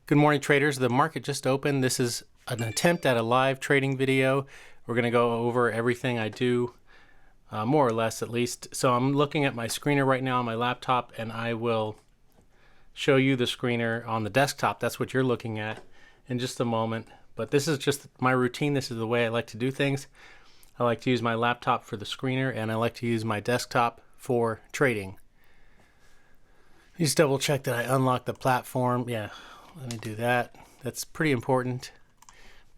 Good morning, traders. The market just opened. This is an attempt at a live trading video. We're going to go over everything I do, more or less at least. So I'm looking at my screener right now on my laptop, and I will show you the screener on the desktop. That's what you're looking at in just a moment. But this is just my routine. This is the way I like to do things. I like to use my laptop for the screener, and I like to use my desktop for trading. Just double check that I unlock the platform. Yeah. Let me do that. That's pretty important.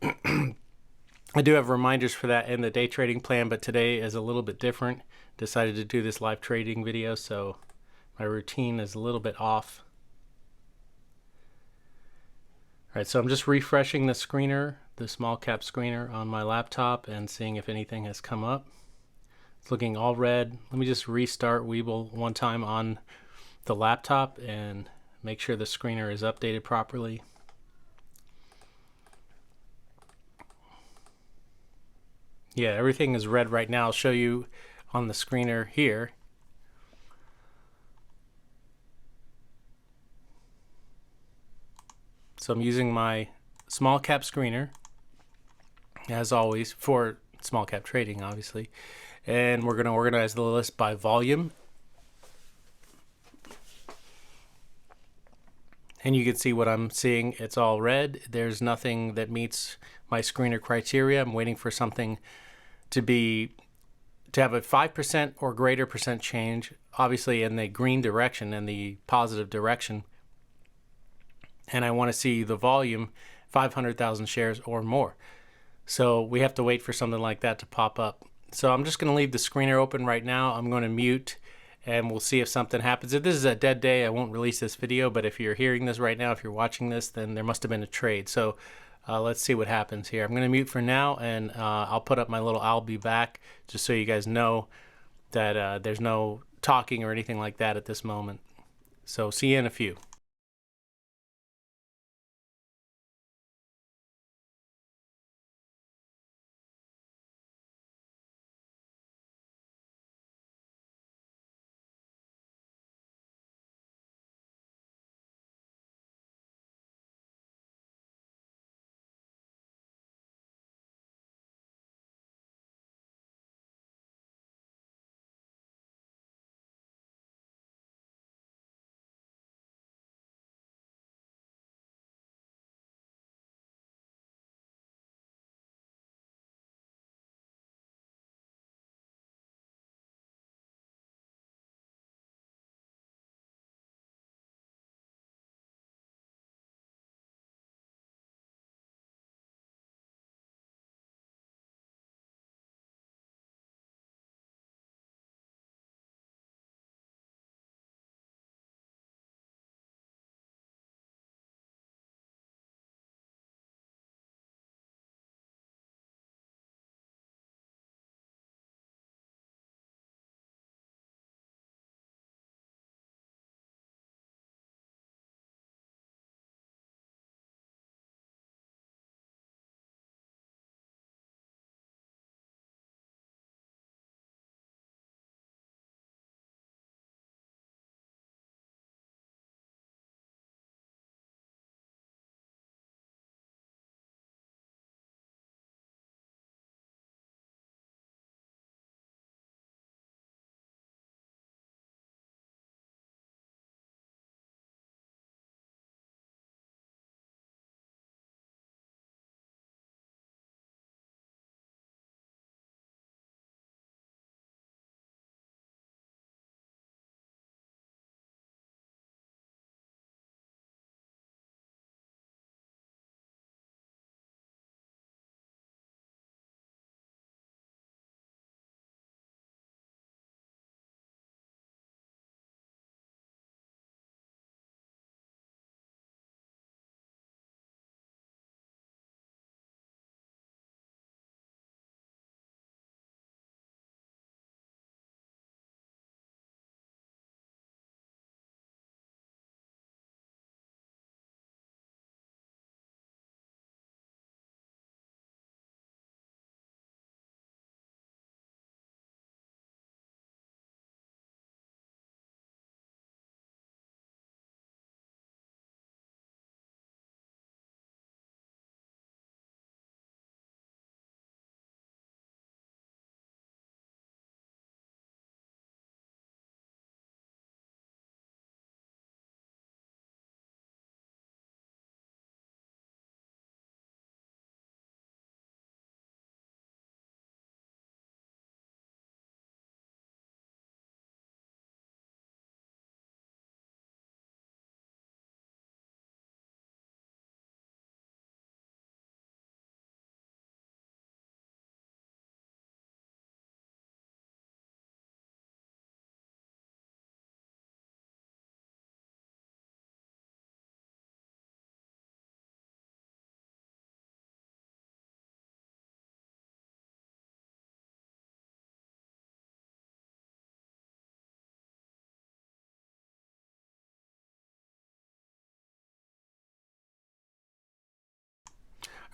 I do have reminders for that in the day trading plan, but today is a little bit different. Decided to do this live trading video, so my routine is a little bit off. All right, so I'm just refreshing the screener, the small cap screener on my laptop, and seeing if anything has come up. It's looking all red. Let me just restart Webull one time on the laptop and make sure the screener is updated properly. Yeah, everything is red right now. I'll show you on the screener here. So I'm using my small cap screener, as always, for small cap trading, obviously. And we're going to organize the list by volume. And you can see what I'm seeing. It's all red. There's nothing that meets my screener criteria. I'm waiting for something to have a 5% or greater percent change, obviously in the green direction and the positive direction. And I want to see the volume 500,000 shares or more. So we have to wait for something like that to pop up. So I'm just going to leave the screener open right now. I'm going to mute, and we'll see if something happens. If this is a dead day, I won't release this video, but if you're hearing this right now, if you're watching this, then there must have been a trade. So let's see what happens here. I'm going to mute for now, and I'll put up my little "I'll be back" just so you guys know that there's no talking or anything like that at this moment. So see you in a few.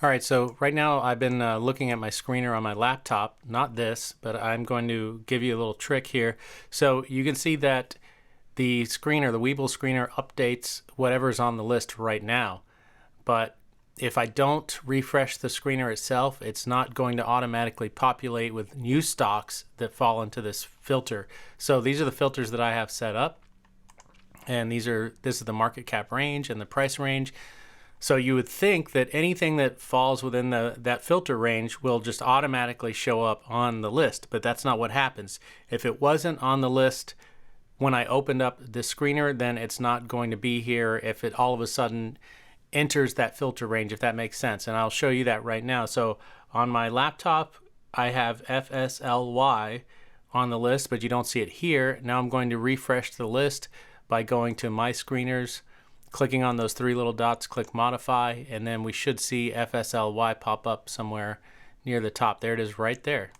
All right, so right now I've been looking at my screener on my laptop, not this, but I'm going to give you a little trick here. So you can see that the screener, the Weeble screener, updates whatever's on the list right now. But if I don't refresh the screener itself, it's not going to automatically populate with new stocks that fall into this filter. So these are the filters that I have set up, and this is the market cap range and the price range. So you would think that anything that falls within that filter range will just automatically show up on the list, but that's not what happens. If it wasn't on the list when I opened up the screener, then it's not going to be here if it all of a sudden enters that filter range, if that makes sense. And I'll show you that right now. So on my laptop, I have FSLY on the list, but you don't see it here. Now I'm going to refresh the list by going to My Screeners, clicking on those three little dots, click Modify, and then we should see FSLY pop up somewhere near the top. There it is right there.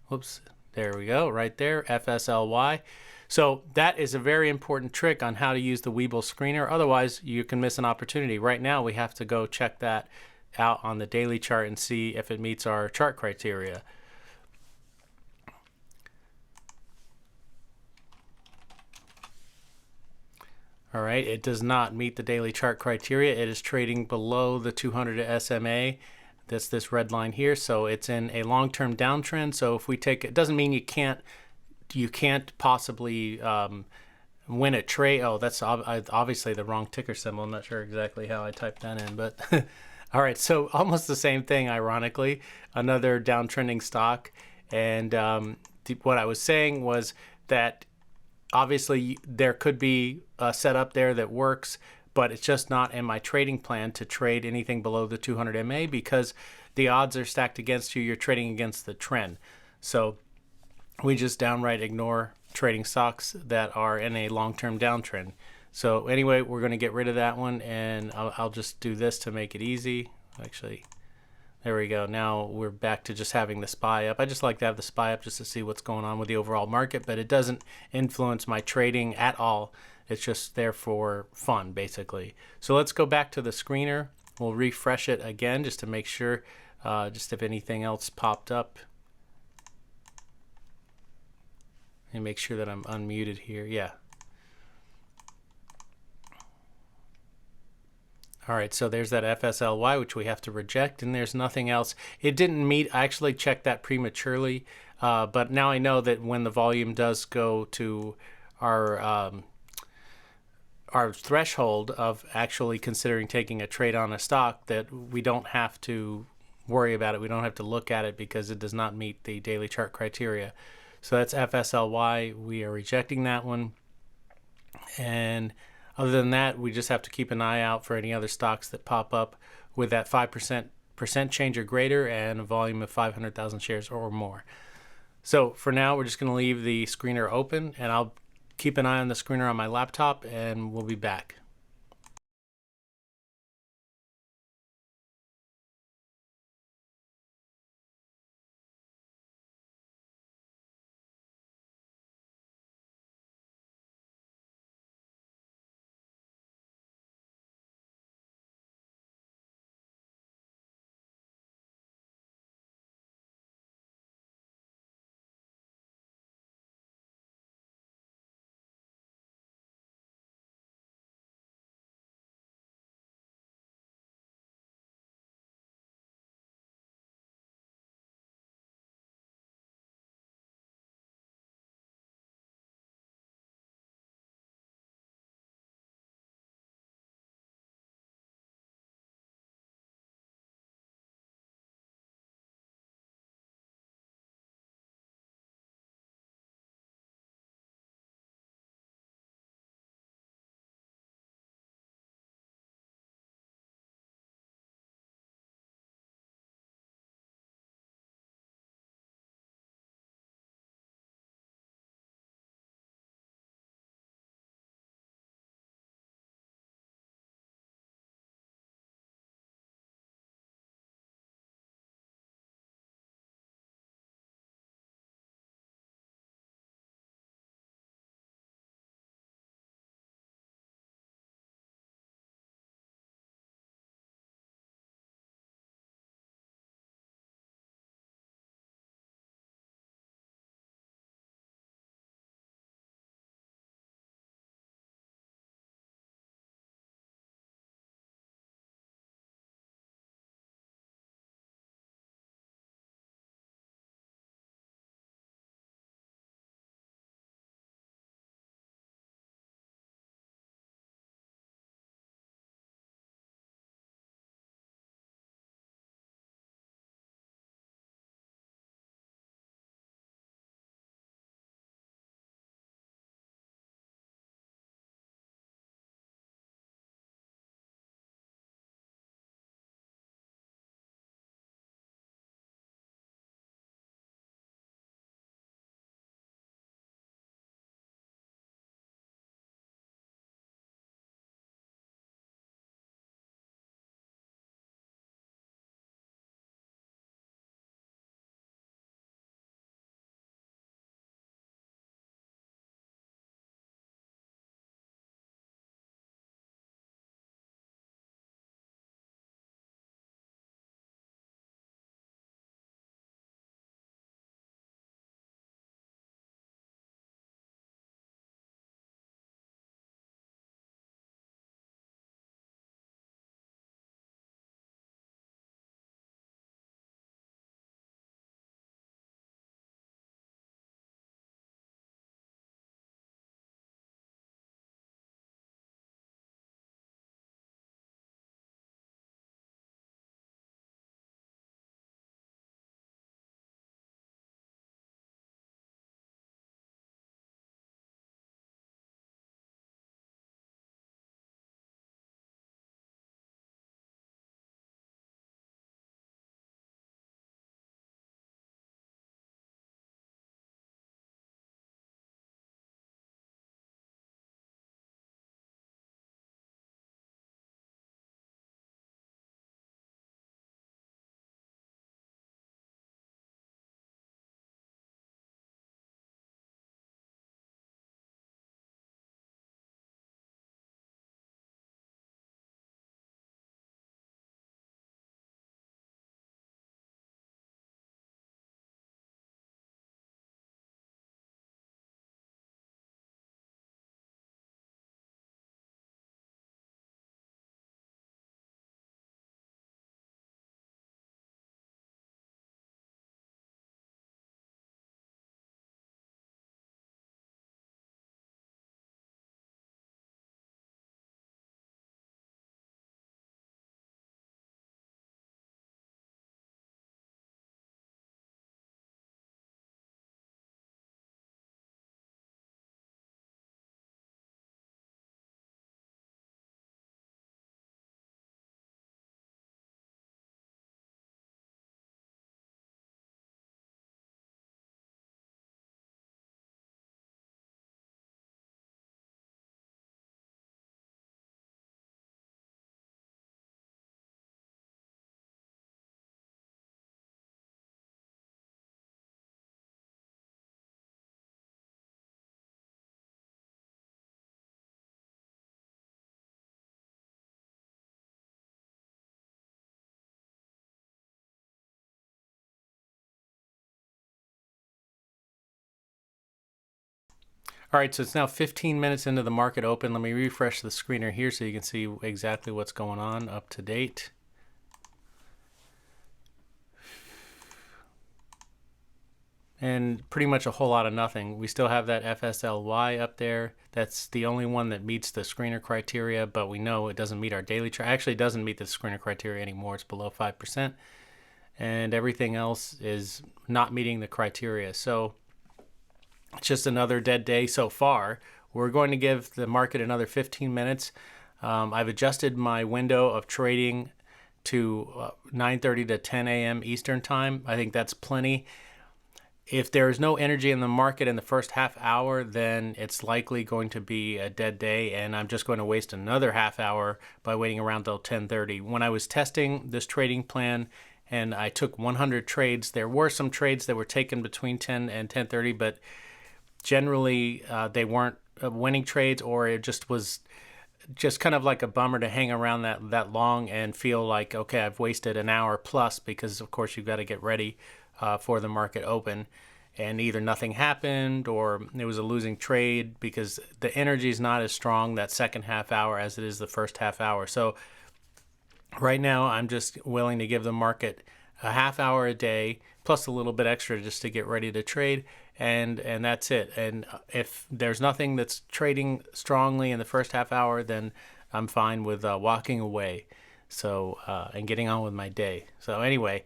Whoops, there we go, right there, FSLY. So that is a very important trick on how to use the Weeble screener. Otherwise, you can miss an opportunity. Right now, we have to go check that out on the daily chart and see if it meets our chart criteria. All right, it does not meet the daily chart criteria. It is trading below the 200 SMA. That's this red line here. So it's in a long-term downtrend. So if we take it, doesn't mean you can't possibly win a trade. Oh, that's obviously the wrong ticker symbol. I'm not sure exactly how I typed that in, but all right. So almost the same thing, ironically, another downtrending stock. And what I was saying was that obviously there could be a setup there that works, but it's just not in my trading plan to trade anything below the 200 MA because the odds are stacked against you. You're trading against the trend. So we just downright ignore trading stocks that are in a long-term downtrend. So anyway, we're going to get rid of that one, and I'll just do this to make it easy. Actually, there we go. Now we're back to just having the SPY up. I just like to have the SPY up just to see what's going on with the overall market, but it doesn't influence my trading at all. It's just there for fun, basically. So let's go back to the screener. We'll refresh it again just to make sure, just if anything else popped up. And make sure that I'm unmuted here. Yeah. All right, so there's that FSLY, which we have to reject, and there's nothing else. It didn't meet. I actually checked that prematurely, but now I know that when the volume does go to our threshold of actually considering taking a trade on a stock, that we don't have to worry about it. We don't have to look at it because it does not meet the daily chart criteria. So that's FSLY. We are rejecting that one. And other than that, we just have to keep an eye out for any other stocks that pop up with that 5% change or greater and a volume of 500,000 shares or more. So for now, we're just going to leave the screener open, and I'll keep an eye on the screener on my laptop, and we'll be back. All right, so it's now 15 minutes into the market open. Let me refresh the screener here so you can see exactly what's going on, up to date. And pretty much a whole lot of nothing. We still have that FSLY up there. That's the only one that meets the screener criteria, but we know it doesn't meet our daily chart. Actually, it doesn't meet the screener criteria anymore. It's below 5%. And everything else is not meeting the criteria. So it's just another dead day so far. We're going to give the market another 15 minutes. I've adjusted my window of trading to 9:30 to 10 a.m. Eastern time. I think that's plenty. If there's no energy in the market in the first half hour, then it's likely going to be a dead day, and I'm just going to waste another half hour by waiting around till 10:30. When I was testing this trading plan and I took 100 trades, there were some trades that were taken between 10 and 10:30, but generally they weren't winning trades, or it just was just kind of like a bummer to hang around that long and feel like, okay, I've wasted an hour plus, because of course you've got to get ready for the market open, and either nothing happened or it was a losing trade because the energy is not as strong that second half hour as it is the first half hour. So right now I'm just willing to give the market a half hour a day plus a little bit extra just to get ready to trade, and that's it. And if there's nothing that's trading strongly in the first half hour, then I'm fine with walking away, so and getting on with my day. So anyway,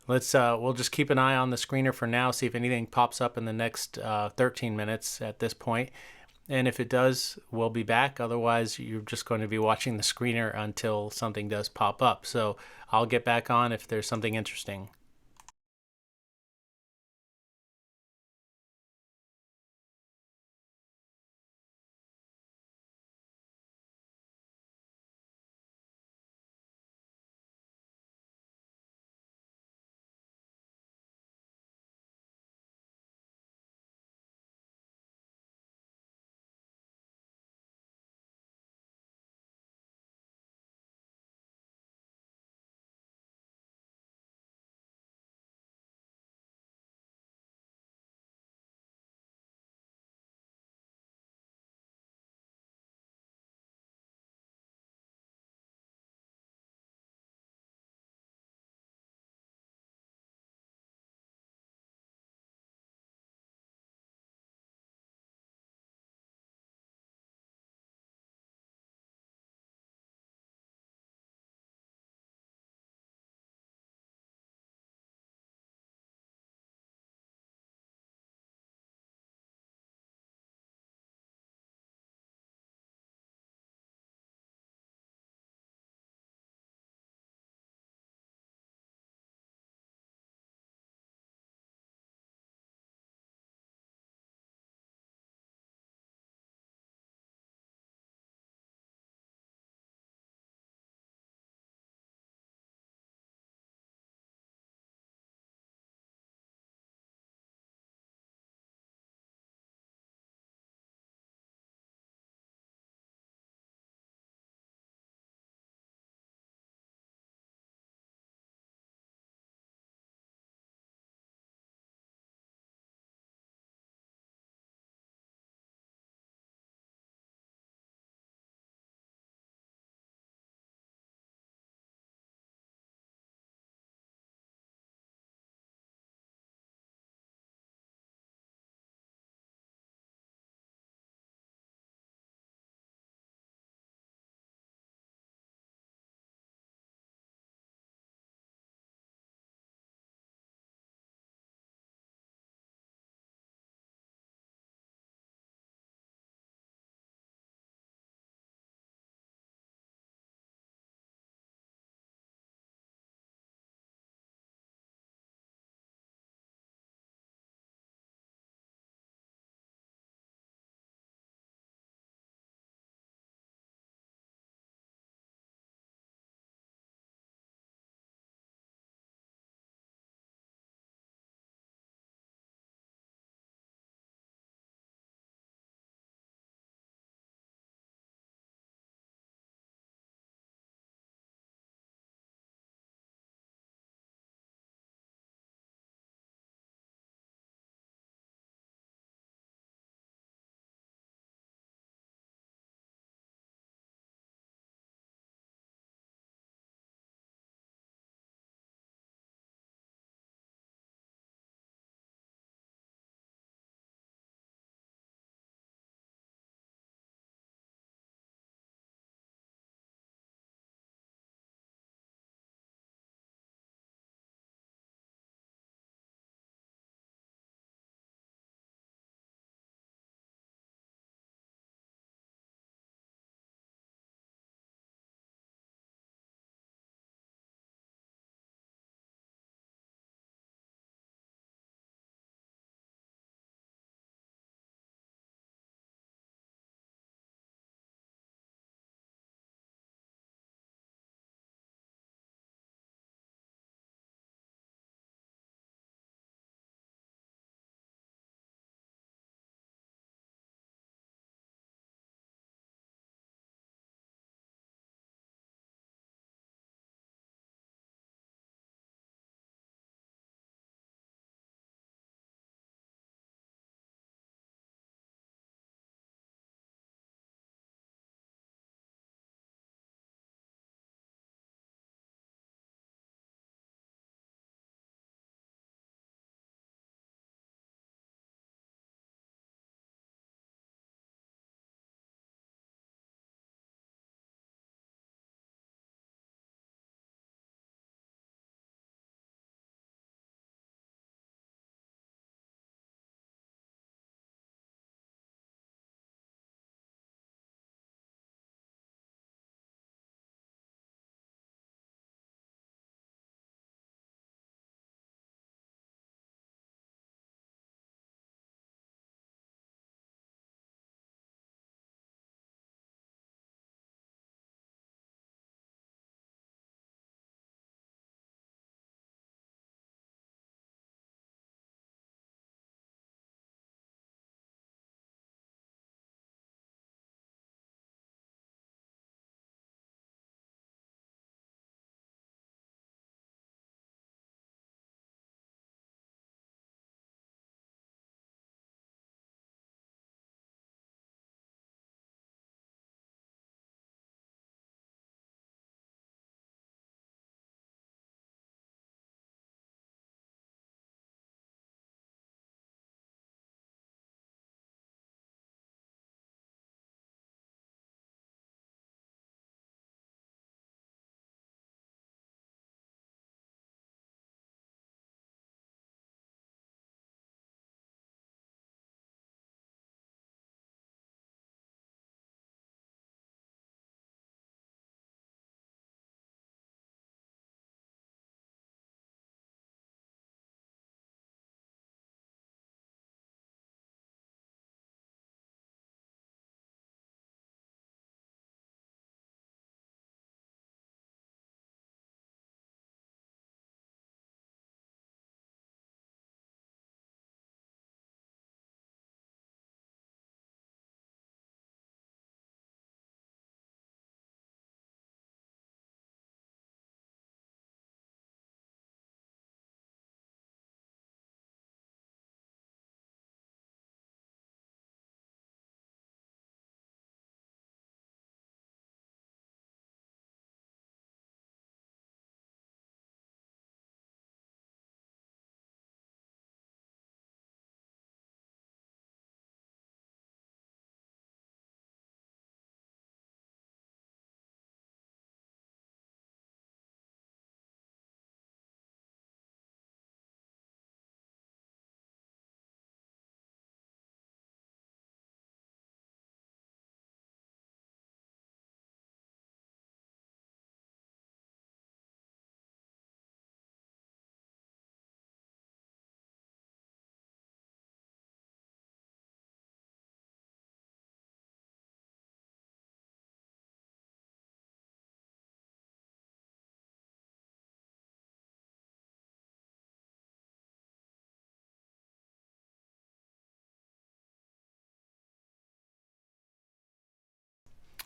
we'll just keep an eye on the screener for now, see if anything pops up in the next 13 minutes at this point. And if it does, we'll be back. Otherwise, you're just going to be watching the screener until something does pop up. So I'll get back on if there's something interesting.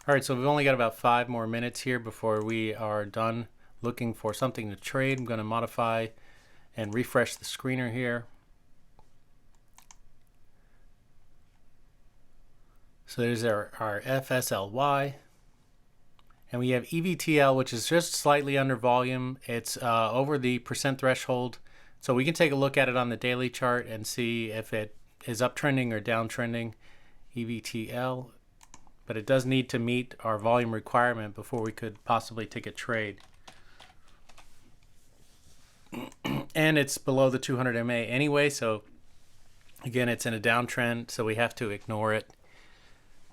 All right, so we've only got about 5 more minutes here before we are done looking for something to trade. I'm going to modify and refresh the screener here. So there's our FSLY. And we have EVTL, which is just slightly under volume. It's over the percent threshold. So we can take a look at it on the daily chart and see if it is uptrending or downtrending. EVTL. But it does need to meet our volume requirement before we could possibly take a trade. And it's below the 200 MA anyway, so again, it's in a downtrend, so we have to ignore it.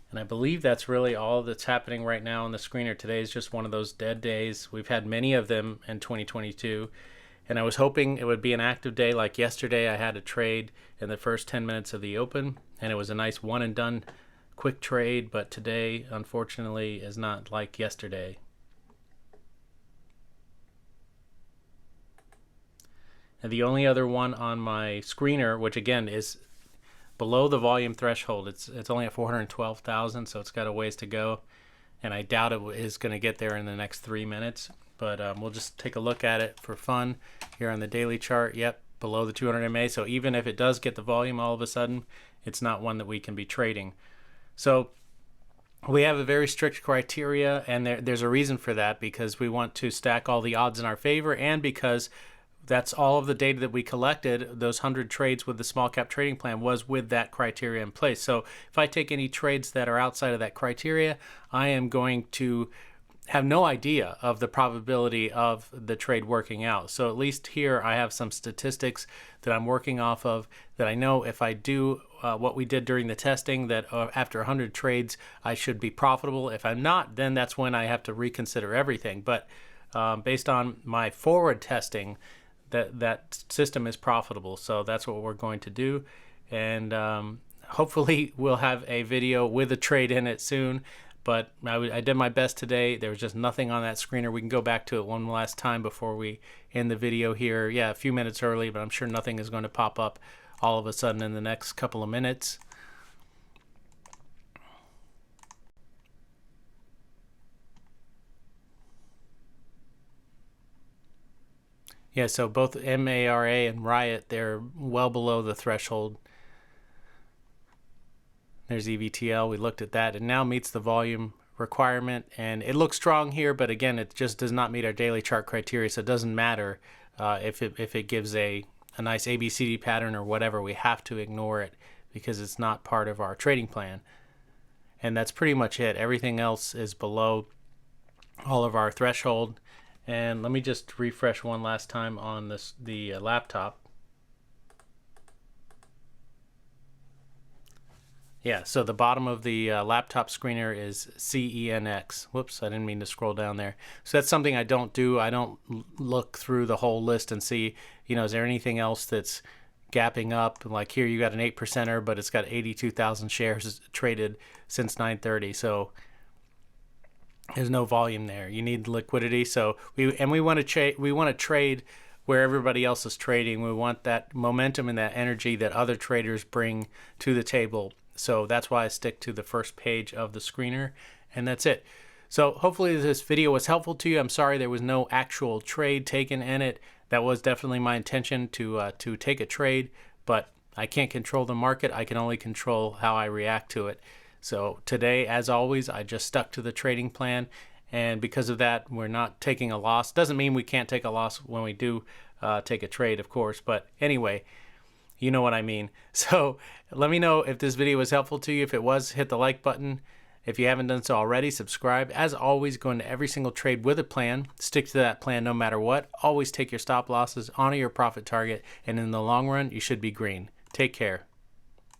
And I believe that's really all that's happening right now on the screener. Today is just one of those dead days. We've had many of them in 2022. And I was hoping it would be an active day like yesterday. I had a trade in the first 10 minutes of the open, and it was a nice one and done quick trade. But today, unfortunately, is not like yesterday. And the only other one on my screener, which again is below the volume threshold, it's only at 412,000, so it's got a ways to go, and I doubt it is going to get there in the next 3 minutes. But we'll just take a look at it for fun here on the daily chart. Yep, below the 200 MA. So even if it does get the volume all of a sudden, it's not one that we can be trading. So we have a very strict criteria, and there's a reason for that, because we want to stack all the odds in our favor, and because that's all of the data that we collected. Those 100 trades with the small cap trading plan was with that criteria in place. So if I take any trades that are outside of that criteria, I am going to have no idea of the probability of the trade working out. So at least here I have some statistics that I'm working off of, that I know if I do what we did during the testing, that after 100 trades I should be profitable. If I'm not, then that's when I have to reconsider everything. But based on my forward testing, that system is profitable. So that's what we're going to do. And hopefully we'll have a video with a trade in it soon. But I did my best today. There was just nothing on that screener. We can go back to it one last time before we end the video here. Yeah, a few minutes early, but I'm sure nothing is going to pop up all of a sudden in the next couple of minutes. Yeah, so both MARA and Riot, they're well below the threshold. There's EVTL, we looked at that. It now meets the volume requirement, and it looks strong here, but again, it just does not meet our daily chart criteria, so it doesn't matter if it gives a nice ABCD pattern or whatever. We have to ignore it because it's not part of our trading plan. And that's pretty much it. Everything else is below all of our threshold. And let me just refresh one last time on the laptop. Yeah, so the bottom of the laptop screener is CENX. Whoops, I didn't mean to scroll down there. So that's something I don't do. I don't look through the whole list and see, is there anything else that's gapping up? Like here you got an 8%er, but it's got 82,000 shares traded since 9:30. So there's no volume there. You need liquidity. So we want to trade where everybody else is trading. We want that momentum and that energy that other traders bring to the table. So that's why I stick to the first page of the screener, and that's it. So hopefully this video was helpful to you. I'm sorry there was no actual trade taken in it. That was definitely my intention to take a trade, but I can't control the market. I can only control how I react to it. So today, as always, I just stuck to the trading plan, and because of that, we're not taking a loss. Doesn't mean we can't take a loss when we do take a trade, of course, but anyway, you know what I mean. So let me know if this video was helpful to you. If it was, hit the like button. If you haven't done so already, subscribe. As always, go into every single trade with a plan. Stick to that plan no matter what. Always take your stop losses, honor your profit target, and in the long run, you should be green. Take care.